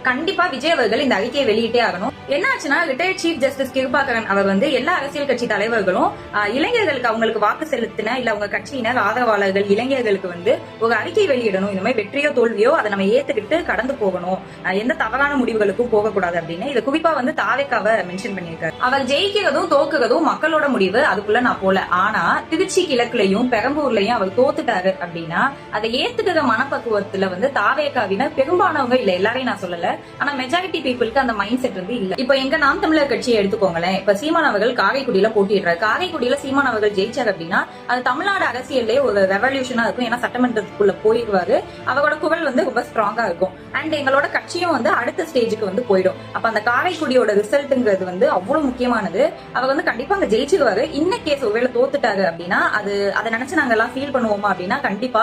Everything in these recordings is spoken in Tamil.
கண்டிப்பா விஜய் அவர்கள் இந்த அறிக்கையை வெளியிட்டே ஆகணும். என்ன ஆச்சுன்னா, ரிட்டையர்ட் சீஃப் ஜஸ்டிஸ் கிருபாகரன் அவர் எல்லா அரசியல் கட்சி தலைவர்களும் இளைஞர்களுக்கு அவங்களுக்கு வாக்கு செலுத்தின இல்ல அவங்க கட்சியினர் ஆதரவாளர்கள் இளைஞர்களுக்கு ஒரு அறிக்கை வெளியிடணும். இந்த மாதிரி வெற்றியோ தோல்வியோ அதை நம்ம ஏத்துக்கிட்டு கடந்து போகணும், எந்த தவறான முடிவுகளுக்கும் போகக்கூடாது அப்படின்னு இது குறிப்பா தாவேக்காவை மென்ஷன் பண்ணியிருக்காரு. அவர் ஜெயிக்கிறதும் தோக்குறதும் மக்களோட முடிவு, அதுக்குள்ள நான் போல. ஆனா திருச்சி கிழக்குலயும் பெரம்பூர்லயும் அவர் தோத்துட்டாரு அப்படின்னா அதை ஏத்துக்கிற மனப்பக்குவத்துல தாவேக்காவினர் பெரும்பாலானவங்க இல்ல, எல்லாரையும் நான் சொல்லல, ஆனா மெஜாரிட்டி பீப்புளுக்கு அந்த மைண்ட் செட் இல்ல. இப்ப எங்க நாம் தமிழர் கட்சியை எடுத்துக்கோங்களேன். இப்ப சீமான் அவர்கள் காரைக்குடியில போட்டிடுறாரு. காரைக்குடியில சீமான் அவர்கள் ஜெயிச்சார் அப்படின்னா அது தமிழ்நாடு அரசியல்லே ஒரு ரெவல்யூஷனா இருக்கும். ஏன்னா சட்டமன்றத்துக்குள்ள போயிடுவாரு, அவரோட குரல் ரொம்ப ஸ்ட்ராங்கா இருக்கும். அண்ட் எங்களோட கட்சியும் அடுத்த ஸ்டேஜுக்கு போயிடும். அப்ப அந்த காரைக்குடியோட ரிசல்ட்ங்கிறது அவ்வளவு முக்கியமானது. அவர் கண்டிப்பா அங்க ஜெயிச்சிருவாரு. இன்னும் கேஸ் ஒருவேளை தோத்துட்டாரு அப்படின்னா அதை நினைச்சு நாங்க எல்லாம் ஃபீல் பண்ணுவோமா அப்படின்னா கண்டிப்பா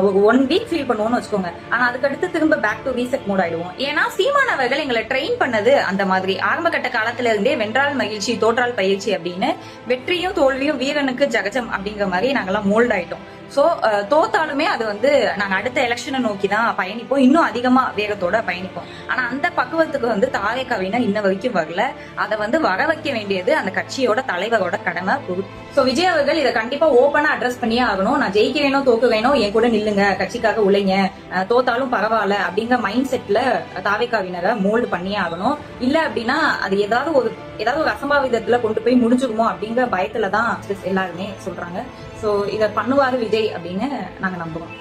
ஒரு 1 வீக் ஃபீல் பண்ணுவோம்னு வச்சுக்கோங்க. ஆனா அதுக்கடுத்து திரும்ப பேக் டு ரீசெட் மோட் ஆயிடுவோம். ஏன்னா சீமான் அவர்கள் எங்களை ட்ரெயின் பண்ணது அந்த மாதிரி ஆரம்ப கட்ட காலத்துல இருந்தே வென்றால் மகிழ்ச்சி தோற்றால் பயிற்சி அப்படின்னு வெற்றியும் தோல்வியும் வீரனுக்கு ஜகஜம் அப்படிங்கிற மாதிரி நாங்கெல்லாம் மோல்ட் ஆயிட்டோம். சோ தோத்தாலுமே அது நாங்க அடுத்த எலெக்ஷனை நோக்கி தான் பயணிப்போம், இன்னும் அதிகமா வேகத்தோட பயணிப்போம். ஆனா அந்த பக்குவத்துக்கு தாவேக்காவினர் இன்ன வரைக்கும் வரல. அதை வர வைக்க வேண்டியது அந்த கட்சியோட தலைவரோட கடமை, பொறுப்பு. சோ விஜய் அவர்கள் இதை கண்டிப்பா ஓபனா அட்ரஸ் பண்ணியே ஆகணும். நான் ஜெயிக்க வேணும் தோக்க வேணும், என் கூட நில்லுங்க, கட்சிக்காக உழைங்க, தோத்தாலும் பரவாயில்ல அப்படிங்கிற மைண்ட் செட்ல தாவேக்காவினரை மோல்டு பண்ணியே ஆகணும். இல்ல அப்படின்னா அது ஏதாவது ஒரு அசம்பாவிதத்துல கொண்டு போய் முடிஞ்சிருமோ அப்படிங்கிற பயத்துலதான் எல்லாருமே சொல்றாங்க. சோ இத பண்ணுவாரு விஜய் அப்படின்னு நாங்க நம்புறோம்.